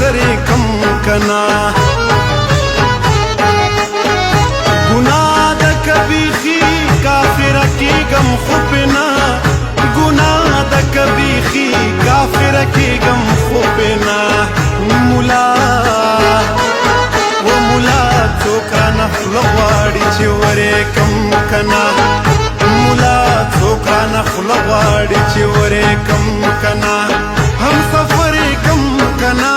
ملګری کم کنا ګناه د کبیخي کافر کېږم خو پنا ګناه د کبیخي کافر کېږم خو پنا مولا و مولا څوک رانه خوله غواړي چې ورې کم کنا مولا څوک رانه خوله غواړي چې ورې کم کنا هم سفر کم کنا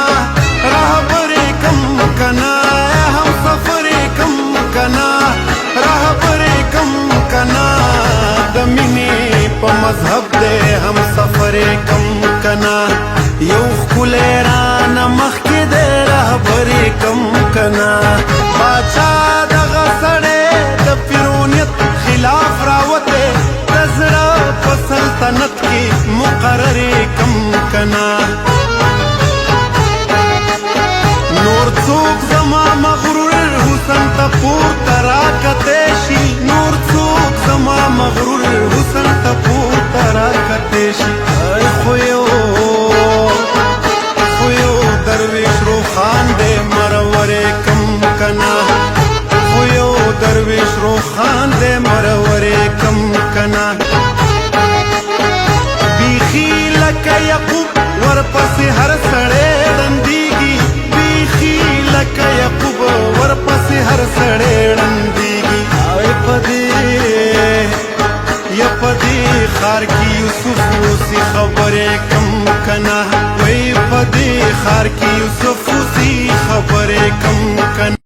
رهبر کم کنا هم سفر کم کنا رهبر کم کنا د مینې په مذهب دی هم سفر کم کنا یو ښکلی رانه مخکې دی رهبر کم کنا باچا دغه سړی د پیرونیت خلاف راوتی د زړه په سلطنت کې مقرر کم کنا نور څوک زما مغرور حسن ته پورته راکتی شي نور څوک زما مغرور حسن ته پورته راکتی شي خو یو درویش روخان دی مرور کم کنا خو یو درویش روخان دی مرور کم کنا بیخي لکه یعقوب ورپسې هر سړی